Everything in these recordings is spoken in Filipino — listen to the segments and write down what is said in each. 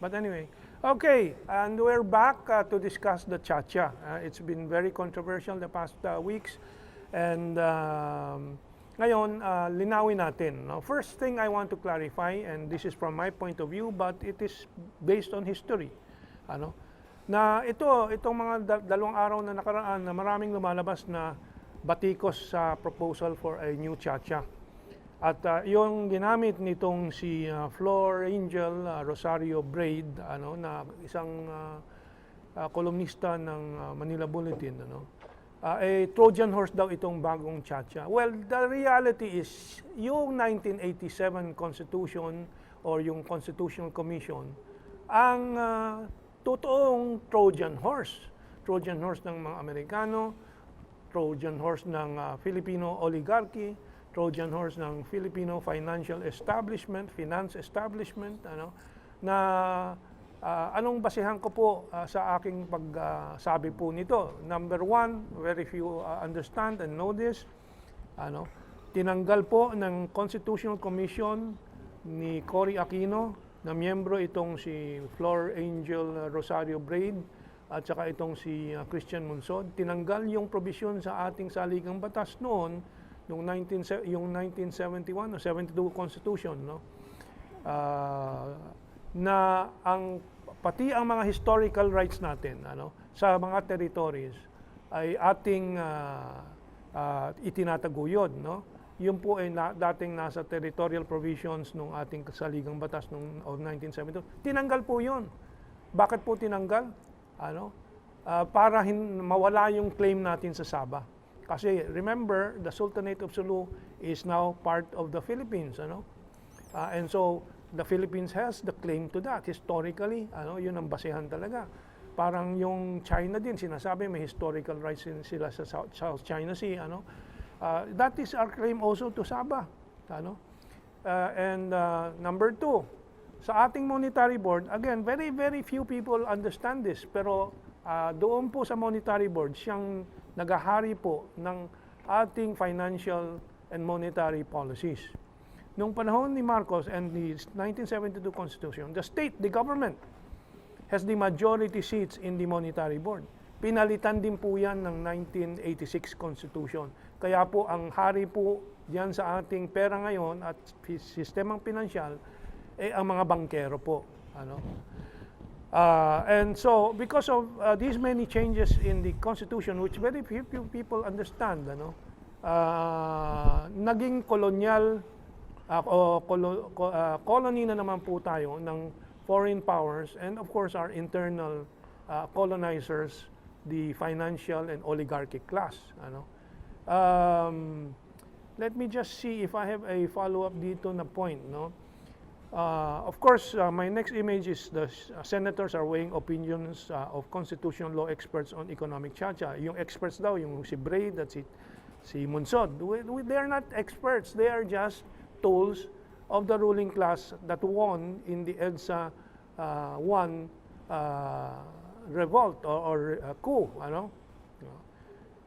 But anyway, okay, and we're back to discuss the Cha-Cha. It's been very controversial the past weeks, and ngayon, linawin natin. No? First thing I want to clarify, and this is from my point of view, but it is based on history. Ano? Na itong mga dalawang araw na nakaraan na maraming lumalabas na batikos sa proposal for a new Cha-Cha. At yung ginamit nitong si Flor Angel Rosario Braid, na isang kolumnista ng Manila Bulletin, Trojan horse daw itong bagong Cha-Cha. Well, the reality is, yung 1987 Constitution or yung Constitutional Commission, ang totoong Trojan horse. Trojan horse ng mga Amerikano, Trojan horse ng Filipino oligarchy, Trojan horse ng Filipino financial establishment, finance establishment, na anong basehan ko po sa aking pagsabi po nito. Number one, very few understand and know this, tinanggal po ng Constitutional Commission ni Cory Aquino, na miyembro itong si Flor Angel Rosario Braid, at saka itong si Christian Munsod, tinanggal yung provision sa ating saligang batas noon, yung 1971 o 72 Constitution, na pati ang mga historical rights natin sa mga territories ay ating itinataguyod. Yun po ay dating nasa territorial provisions ng ating saligang batas of 1972. Tinanggal po yun. Bakit po tinanggal? Para mawala yung claim natin sa Sabah. Kasi remember, the Sultanate of Sulu is now part of the Philippines, and so the Philippines has the claim to that historically, yun ang basehan talaga. Parang yung China din sinasabi may historical rights sila sa South China Sea, that is our claim also to Sabah, and number two, sa ating monetary board, again, very few people understand this, pero doon po sa monetary board siyang naghahari po ng ating financial and monetary policies. Noong panahon ni Marcos and the 1972 Constitution, the government, has the majority seats in the monetary board. Pinalitan din po yan ng 1986 Constitution. Kaya po ang hari po diyan sa ating pera ngayon at sistemang pinansyal ang mga bankero po. And so, because of these many changes in the Constitution, which very few people understand, naging kolonyal, colony na naman po tayo ng foreign powers, and of course our internal colonizers, the financial and oligarchic class. Let me just see if I have a follow-up dito na point, of course, my next image is the senators are weighing opinions of constitutional law experts on economic Cha-Cha. Yung experts daw, yung si Braid at si Munsod, they are not experts. They are just tools of the ruling class that won in the EDSA revolt or coup.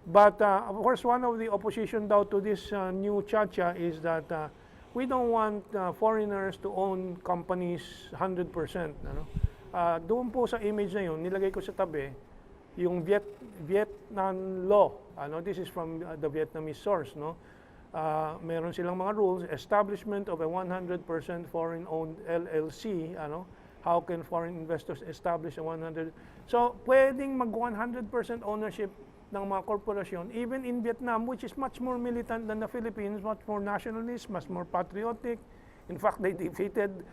But of course, one of the opposition daw to this new Cha-Cha is that we don't want foreigners to own companies 100%. Doon po sa image na yun, nilagay ko sa tabi, yung Vietnam law. This is from the Vietnamese source. Meron silang mga rules, establishment of a 100% foreign-owned LLC. How can foreign investors establish a 100%? So, pwedeng mag 100% ownership ng mga korporasyon, even in Vietnam, which is much more militant than the Philippines, much more nationalist, much more patriotic. In fact, they defeated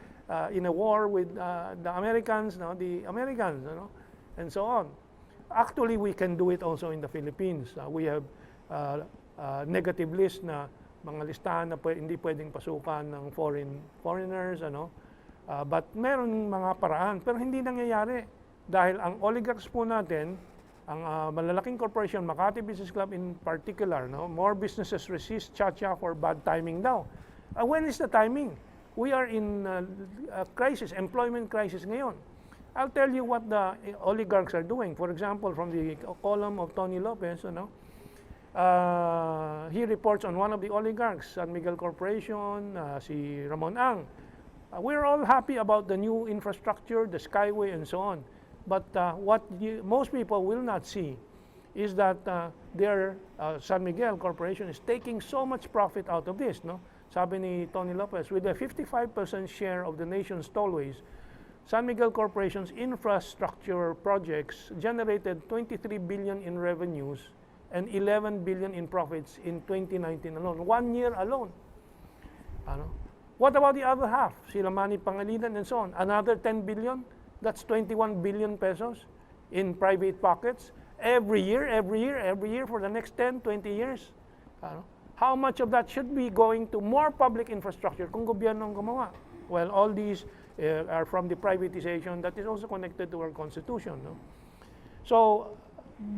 in a war with the Americans, and so on. Actually, we can do it also in the Philippines. We have negative list na mga listahan na hindi pwedeng pasukan ng foreigners, but meron mga paraan, pero hindi nangyayari dahil ang oligarchs po natin, ang malalaking corporation, Makati Business Club in particular, more businesses resist Cha-Cha for bad timing daw. When is the timing? We are in a crisis, employment crisis ngayon. I'll tell you what the oligarchs are doing. For example, from the column of Tony Lopez, he reports on one of the oligarchs, San Miguel Corporation, si Ramon Ang. We're all happy about the new infrastructure, the skyway, and so on. But what most people will not see is that their San Miguel Corporation is taking so much profit out of this. No? Sabi ni Tony Lopez, with a 55% share of the nation's tollways, San Miguel Corporation's infrastructure projects generated 23 billion in revenues and 11 billion in profits in 2019 alone. 1 year alone. Ano? What about the other half? Sila Manny Pangilinan and so on. Another 10 billion? That's 21 billion pesos in private pockets. Every year for the next 10, 20 years. Ano? How much of that should be going to more public infrastructure kung gobyerno ang gumawa? Well, all these are from the privatization that is also connected to our constitution. No? So,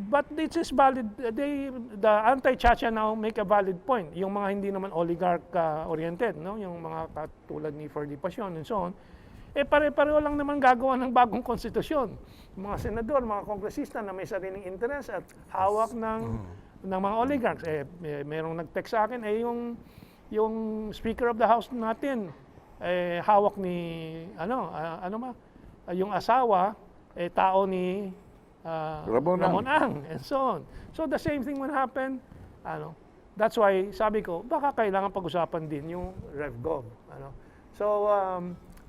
but it is valid. The anti-Chacha now make a valid point. Yung mga hindi naman oligarch-oriented, no? Yung mga katulad ni Ferdy Pasion and so on, pare-pareho lang naman gagawa ng bagong konstitusyon. Mga senador, mga kongresista na may sariling interes at hawak ng mga oligarchs. Merong nag-text sa akin, yung Speaker of the House natin, hawak ni, yung asawa, tao ni Ramon Ang, and so on. So the same thing will happen. That's why sabi ko, baka kailangan pag-usapan din yung RevGov. So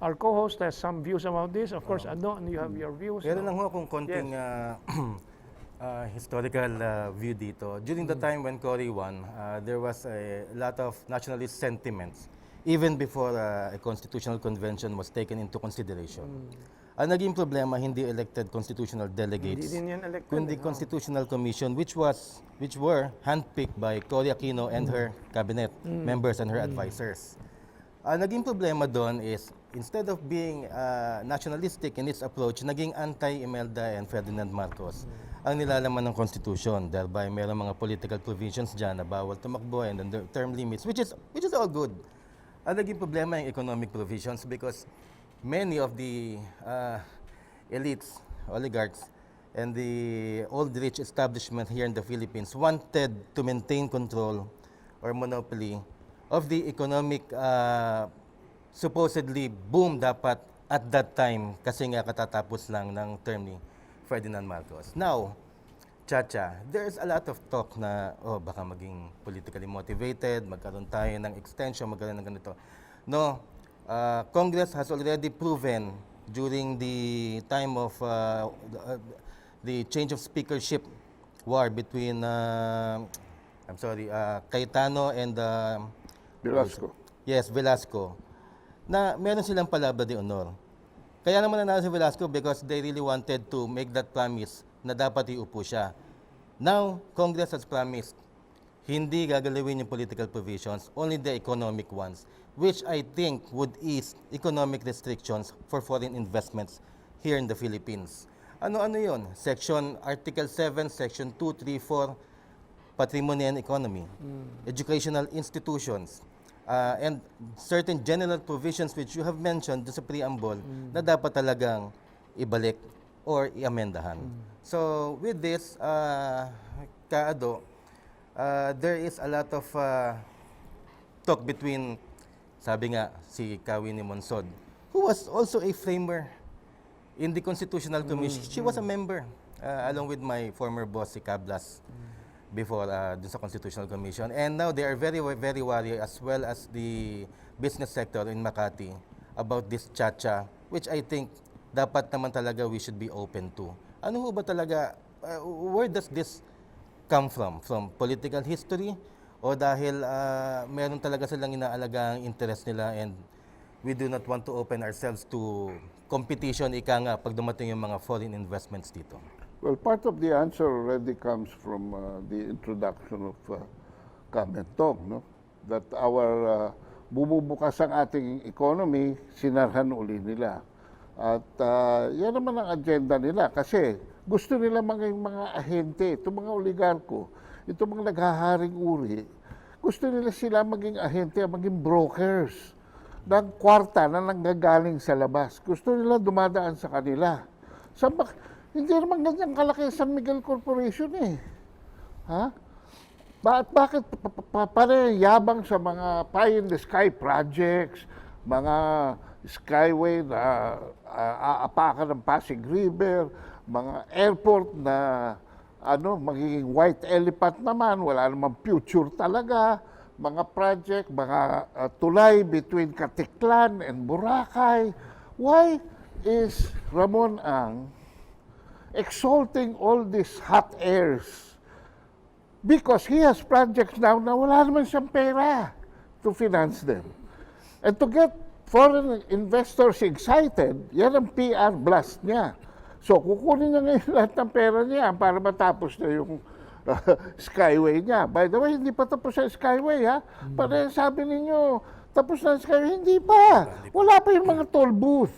our co-host has some views about this. Of course, you have your views. Meron lang ho akong konting historical view dito. During the time when Cory won, there was a lot of nationalist sentiments even before a constitutional convention was taken into consideration. Ang naging problema, hindi elected constitutional delegates, kundi constitutional commission which were handpicked by Cory Aquino and her cabinet members and her advisors. Ang naging problema doon is, instead of being nationalistic in its approach, naging anti-Imelda and Ferdinand Marcos ang nilalaman ng Constitution. Thereby, mayroong mga political provisions dyan na bawal tumakbo and under term limits, which is all good. Ang naging problema yung economic provisions because many of the elites, oligarchs, and the old rich establishment here in the Philippines wanted to maintain control or monopoly of the economic supposedly boom dapat at that time kasi nga katatapos lang ng term ni Ferdinand Marcos. Now, Chacha, there's a lot of talk na baka maging politically motivated, magkaroon tayo ng extension, magkaroon ng ganito. No, Congress has already proven during the time of the change of speakership war between Cayetano and Velasco. Yes, Velasco. Na meron silang palabra de honor. Kaya naman nanalo si Velasco because they really wanted to make that promise na dapat iupo siya. Now, Congress has promised hindi gagalawin yung political provisions, only the economic ones, which I think would ease economic restrictions for foreign investments here in the Philippines. Ano-ano yun? Article 7, Section 2, 3, 4, Patrimony and Economy, educational institutions, and certain general provisions which you have mentioned sa preamble na dapat talagang ibalik or i-amendahan. So with this, there is a lot of talk between, sabi nga, si Kawini Monsod, who was also a framer in the Constitutional Commission. She was a member, along with my former boss, si Cablas, before dun sa Constitutional Commission. And now they are very, very worried, as well as the business sector in Makati, about this Chacha, which I think dapat naman talaga we should be open to. Ano ho ba talaga, where does this come from? From political history? O dahil meron talaga silang inaalagang interest nila and we do not want to open ourselves to competition, ika nga, pag dumating yung mga foreign investments dito? Well, part of the answer already comes from the introduction of Kamentong, no? That our bububukas ang ating economy, sinarhan uli nila. At yan naman ang agenda nila kasi gusto nila maging mga ahente, itong mga oligarko, itong mga naghaharing uri, gusto nila sila maging ahente, maging brokers ng kwarta na nanggagaling sa labas. Gusto nila dumadaan sa kanila. Hindi naman ganyan kalaki San Miguel Corporation eh. Ha? Bakit yabang sa mga pie in the sky projects, mga skyway na aapakan ng Pasig River, mga airport na magiging white elephant naman, wala namang future talaga, mga project, mga tulay between Katiklan and Boracay. Why is Ramon Ang exalting all these hot airs? Because he has projects now na wala naman siyang pera to finance them. And to get foreign investors excited, yan ang PR blast niya. So, kukunin niya ngayon lahat ng pera niya para matapos na yung skyway niya. By the way, hindi pa tapos ang skyway, ha? Para sabi ninyo, tapos na ang skyway. Hindi pa. Wala pa yung mga toll booth.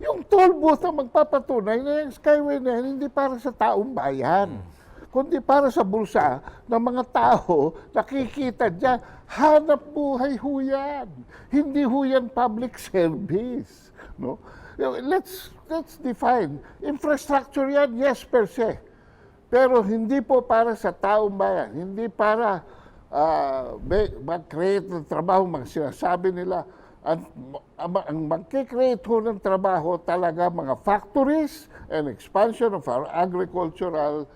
Yung toll booth ang magpapatunay na yung skyway na yan, hindi para sa taong bayan. Kundi para sa bulsa ng mga tao nakikita dyan, hanap buhay huyan. Hindi huyan public service. No? Let's define. Infrastructure yan, yes per se. Pero hindi po para sa taong bayan. Hindi para mag-create ng trabaho. Sinasabi nila, ang mag-create ho ng trabaho talaga mga factories and expansion of our agricultural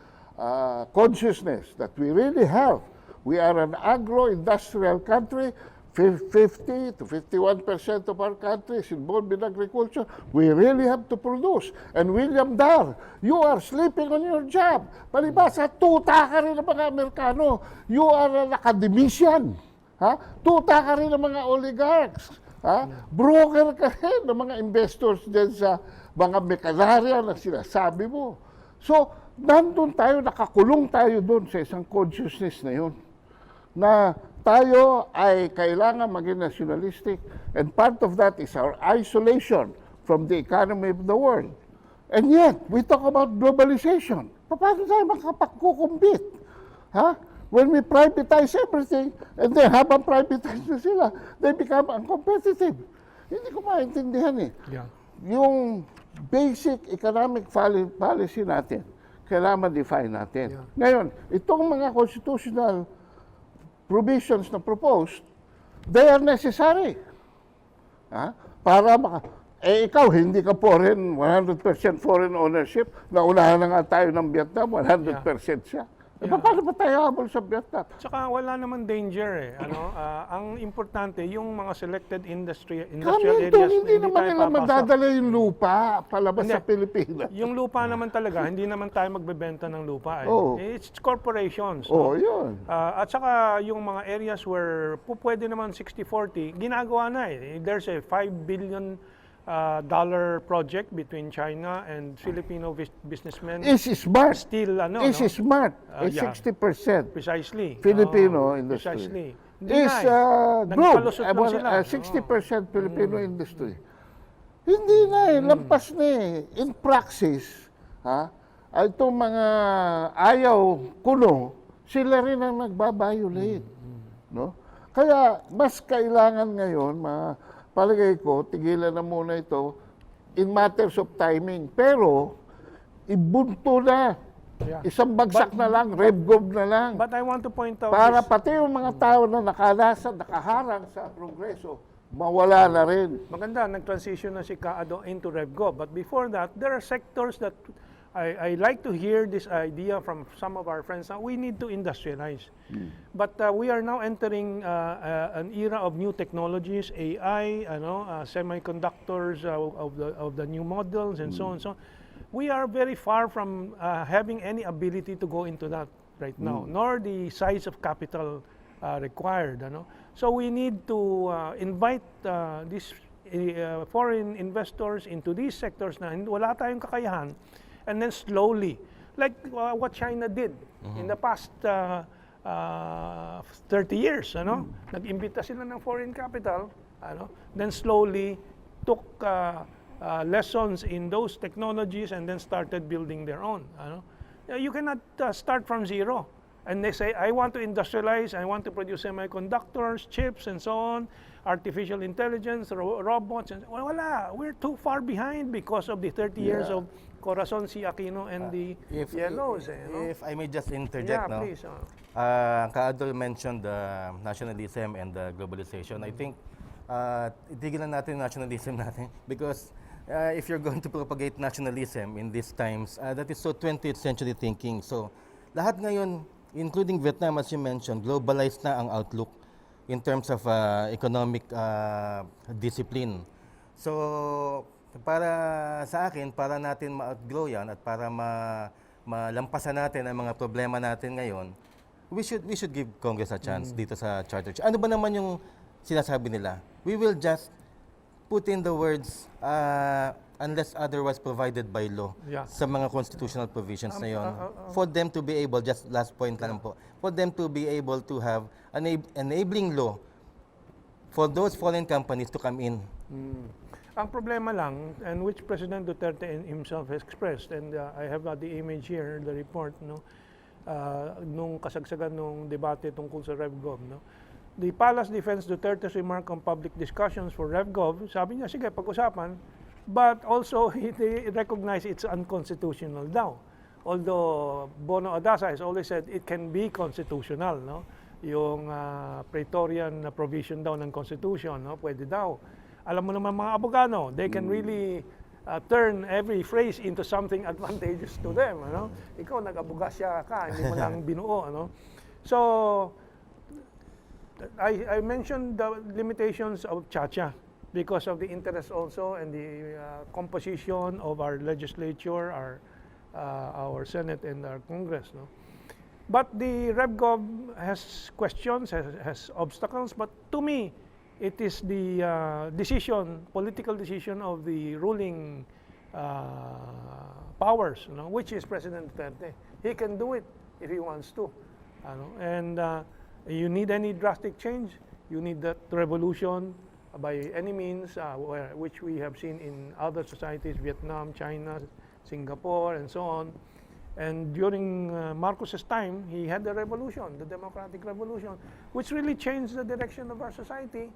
consciousness that we really have. We are an agro-industrial country. 50 to 51% of our country is involved in agriculture. We really have to produce. And William Dar, you are sleeping on your job. Palibasa, tuta ka rin ng mga Amerikano. You are an academician. Ha? Tuta ka rin ng mga oligarchs. Ha? Broker ka rin ng mga investors dyan sa mga mekanarya na sinasabi mo. So, nandun tayo, nakakulong tayo doon sa isang consciousness na yun. Na tayo ay kailangan maging nationalistic, and part of that is our isolation from the economy of the world. And yet, we talk about globalization. Paano tayo makapagkukumpit? Ha? When we privatize everything, and then habang privatize na sila, they become uncompetitive. Hindi ko maintindihan eh. Yeah. Yung basic economic policy natin, kailangan ma-define natin. Yeah. Ngayon, itong mga constitutional provisions na proposed, they are necessary. Ha? Para ikaw, hindi ka 100% foreign ownership. Naunahan na nga tayo ng Vietnam, 100% siya. Yeah. Paano ba tayo habol sa Vietnam? Tsaka wala naman danger eh. Ang importante, yung mga selected industrial areas, Hindi naman tayo nila papasok. madadala yung lupa palabas Hindi. sa Pilipinas. Yung lupa naman talaga, hindi naman tayo magbebenta ng lupa eh. Oo. It's corporations. Oo, no? yun. At saka yung mga areas where pwede naman 60-40, ginagawa na eh. There's a $5 billion dollar project between China and Filipino businessmen. Is smart. Still, Is smart. yeah. 60% Precisely. Filipino Oo, industry. Precisely. Hindi Is na eh. good. Nagpalusot lang sila. 60% Filipino industry. Hindi na eh, lampas na eh. In praxis, itong mga ayaw kuno, sila rin ang nagbabiolate. No? Kaya mas kailangan ngayon, palagay ko, tigilan na muna ito in matters of timing. Pero, ibunto na. Yeah. Isang bagsak na lang, RevGov na lang. But I want to point out Para this. pati yung mga tao na nakaharang sa progreso, mawala na rin. Maganda, nag-transition na si Kaado into RevGov. But before that, there are sectors that I like to hear this idea from some of our friends. We need to industrialize. But we are now entering an era of new technologies, AI, semiconductors of the new models, and so on. So we are very far from having any ability to go into that right now, nor the size of capital required. So we need to invite these foreign investors into these sectors na wala tayong kakayahan, and then slowly, like what China did in the past 30 years, nag-imbita sila ng foreign capital, then slowly took lessons in those technologies and then started building their own. You cannot start from zero. And they say, I want to industrialize, I want to produce semiconductors, chips, and so on, artificial intelligence, robots. And, well, wala, we're too far behind because of the 30 years Yeah. of Corazon C. Aquino and the Yellows. If I may just interject, Yeah, no? please. Kaadol mentioned nationalism and globalization. I think itigilan natin yung nationalism natin because if you're going to propagate nationalism in these times, that is so 20th century thinking. So lahat ngayon, including Vietnam as you mentioned, globalized na ang outlook in terms of economic discipline. So para sa akin, para natin ma-outgrow yan at para malampasan natin ang mga problema natin ngayon, we should give Congress a chance dito sa charter. Ano ba naman yung sinasabi nila? We will just put in the words unless otherwise provided by law sa mga constitutional provisions na yon. For them to be able, just last point lang po, for them to be able to have an enabling law for those foreign companies to come in. Ang problema lang, and which President Duterte himself has expressed, and I have the image here, the report, no, nung kasagsagan nung debate tungkol sa RevGov, no. The Palace Defense Duterte's remark on public discussions for RevGov, sabi niya, sige, pag-usapan, but also they recognize it's unconstitutional daw. Although Bono Odasa has always said it can be constitutional, no. Yung Praetorian provision daw ng Constitution, no, pwede daw. Alam mo naman mga abogado, they can really turn every phrase into something advantageous to them. Ano? Ikaw, nag-abogasya ka, hindi mo lang binuo. Ano? So, I mentioned the limitations of Chacha because of the interest also and the composition of our legislature, our Senate and our Congress. No? But the RevGov has questions, has obstacles, but to me, it is the political decision of the ruling powers, you know, which is President Duterte. He can do it if he wants to. And you need any drastic change, you need that revolution by any means, which we have seen in other societies, Vietnam, China, Singapore, and so on. And during Marcos's time, he had the revolution, the democratic revolution, which really changed the direction of our society,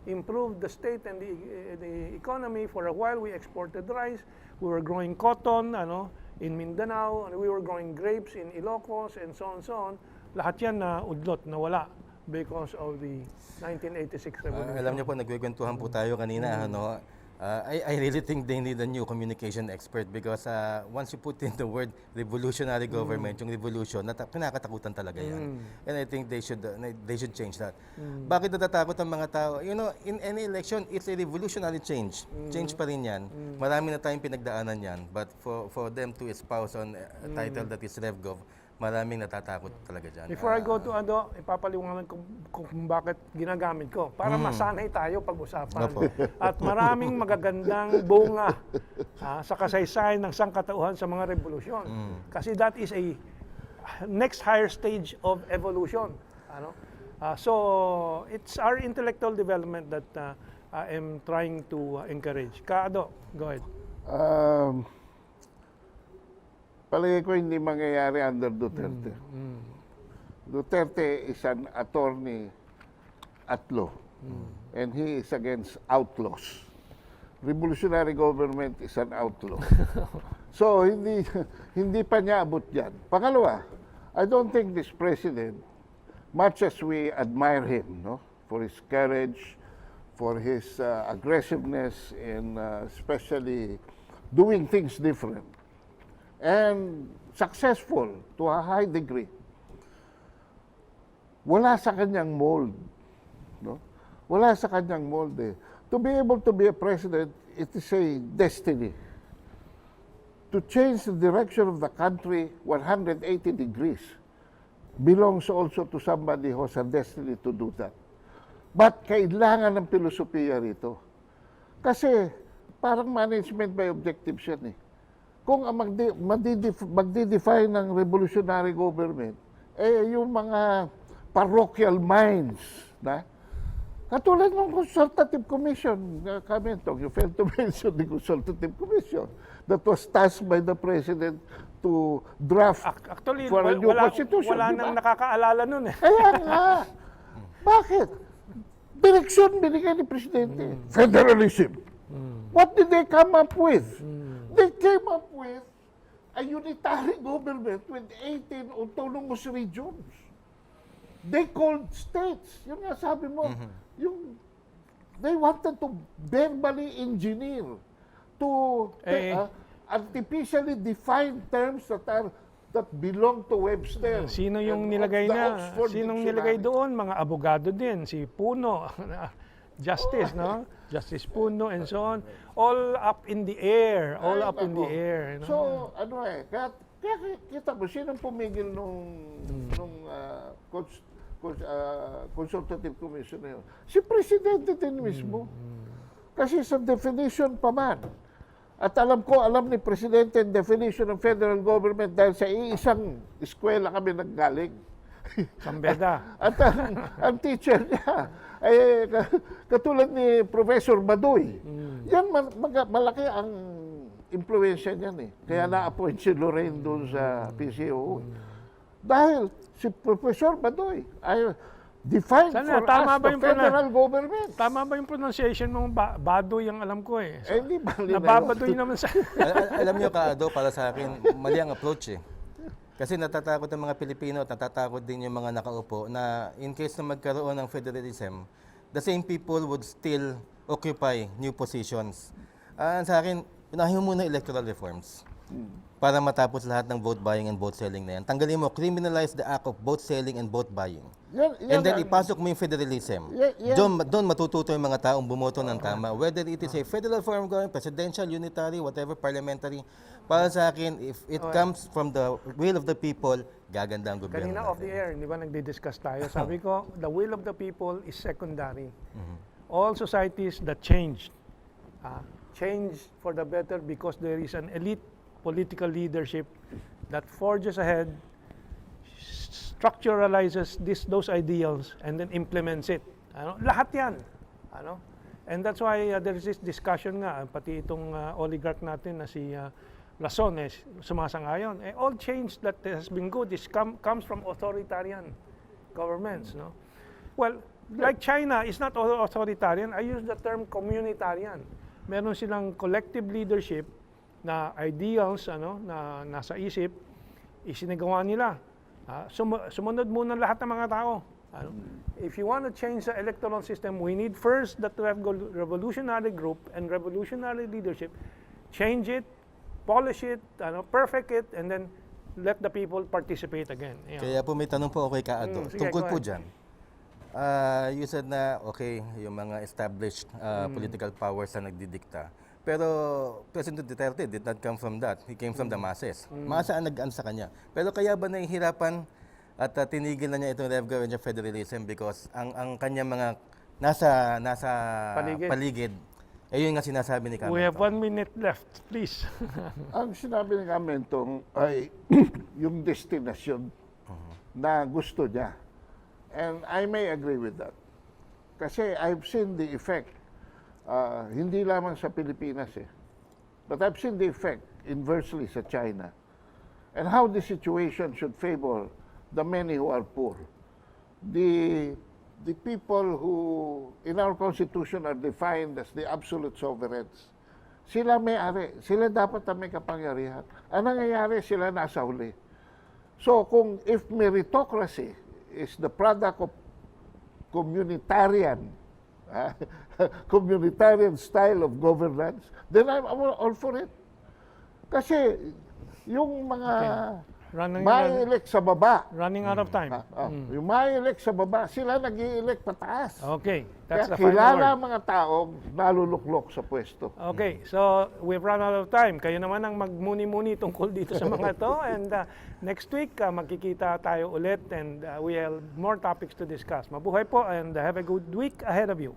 improved the state and the economy. For a while, we exported rice. We were growing cotton in Mindanao, and we were growing grapes in Ilocos, and so on, so on. Lahat yan na udlot, nawala because of the 1986 revolution. Alam niyo po, nagkikwentuhan po tayo kanina, I really think they need a new communication expert because once you put in the word revolutionary government, yung revolution, kinakatakutan talaga yan. And I think they should change that. Bakit natatakot ang mga tao? You know, in any election, it's a revolutionary change. Change pa rin yan. Marami na tayong pinagdaanan yan. But for them to espouse on a title that is RevGov, maraming natatakot talaga dyan. Before I go to ipapaliwanag kung bakit ginagamit ko para masanay tayo pag-usapan. At maraming magagandang bunga sa kasaysayan ng sangkatauhan sa mga revolusyon. Kasi that is a next higher stage of evolution. So it's our intellectual development that I am trying to encourage. Kaado, go ahead. Palagay ko hindi mangyayari under Duterte. Duterte is an attorney at law. And he is against outlaws. Revolutionary government is an outlaw. So, hindi pa niya abot yan. Pangalawa, I don't think this president, much as we admire him, for his courage, for his aggressiveness, and especially doing things different, and successful to a high degree. Wala sa kanyang mold. Wala sa kanyang mold eh. To be able to be a president, it is a destiny. To change the direction of the country 180 degrees belongs also to somebody who has a destiny to do that. But kailangan ng filosofiya rito. Kasi parang management by objectives yan eh. Kung magdi-define ng revolutionary government, yung mga parochial minds, katulad ng Consultative Commission, you failed to mention the Consultative Commission that was tasked by the President to draft Actually, for a new constitution. wala di ba? nang nakakaalala nun eh. Kaya nga, bakit? Direksyon binigay ni Presidente. Federalism. What did they come up with? They came up with a unitary government with 18 autonomous regions. They called states. Yun nga sabi mo, they wanted to verbally engineer to artificially define terms that belong to Webster. Sino yung and nilagay of the na? Oxford Sinong Dictionary. nilagay doon? Mga abogado din, si Puno, Justice, no? Justice Puno and so on. All up in the air, all Ay, up in the nako. air. You know? So, kaya kita mo, sinong pumigil nung consultative commission na yun? Si Presidente din mismo. Kasi sa definition pa man, at alam ni Presidente ang definition ng federal government dahil sa iisang eskwela kami nanggaling. Kambeda. At ang teacher niya, ay katulad ni Professor Badoy. Yan, malaki ang impluensya niyan eh. Kaya na-appoint si Lorraine doon sa PCO. Dahil si Professor Badoy ay defined Sana, for tama us ba the yung federal government. Tama ba yung pronunciation mong Badoy ang alam ko eh? So, Hindi ba nababadoy naman sa... Alam niyo, Kaado, para sa akin, mali ang approach eh. Kasi natatakot ang mga Pilipino at natatakot din yung mga nakaupo na in case na magkaroon ng federalism, the same people would still occupy new positions. Sa akin, unahin mo muna electoral reforms para matapos lahat ng vote buying and vote selling na yan. Tanggalin mo, criminalize the act of vote selling and vote buying. And then ipasok mo yung federalism. Doon matututo yung mga taong bumoto ng tama. Whether it is a federal form of government, presidential, unitary, whatever, parliamentary. Para sa akin, if it comes from the will of the people, gaganda ang gobyerno Kanina off the air, di ba nagdi-discuss tayo? Sabi ko, the will of the people is secondary. All societies that change for the better because there is an elite political leadership that forges ahead, structuralizes those ideals, and then implements it. Lahat yan. And that's why there is this discussion nga, pati itong oligarch natin na si Rason, sumasang-ayon. All change that has been good comes from authoritarian governments. No? Well, like China is not authoritarian. I use the term communitarian. Meron silang collective leadership na ideals na nasa isip, isinagawa nila. Sumunod muna lahat ng mga tao. If you want to change the electoral system, we need first that revolutionary group and revolutionary leadership, change it, polish it, perfect it, and then let the people participate again. Kaya po may tanong po ako kay Kaado. Sige, Tungkol go po ahead. dyan. You said na, okay, yung mga established political powers na nagdidikta. Pero President Duterte did not come from that. He came from the masses. Masa ang nag-aan sa kanya. Pero kaya ba nahihirapan at tinigil na niya itong RevGov and federalism because ang kanya mga nasa paligid, yun nga sinasabi ni Kamento. We have 1 minute left, please. Ang sinabi ni Kamento ay yung destinasyon na gusto niya. And I may agree with that. Kasi I've seen the effect. Hindi lamang sa Pilipinas but I've seen the effect inversely sa China and how the situation should favor the many who are poor. The people who in our constitution are defined as the absolute sovereigns. Sila may-ari, sila dapat na may kapangyarihan. Ang nangyayari, sila nasa huli. So if meritocracy is the product of communitarian style of governance, then I'm all for it. Kasi yung mga mai-elect sa baba, Running out of time. yung mai-elect sa baba, sila nag-i-elect pataas. Okay, that's Kaya the final kilala word. ang mga taong naluluklok sa pwesto. Okay, so we've run out of time. Kayo naman ang magmuni-muni tungkol dito sa mga to. And next week, magkikita tayo ulit and we have more topics to discuss. Mabuhay po and have a good week ahead of you.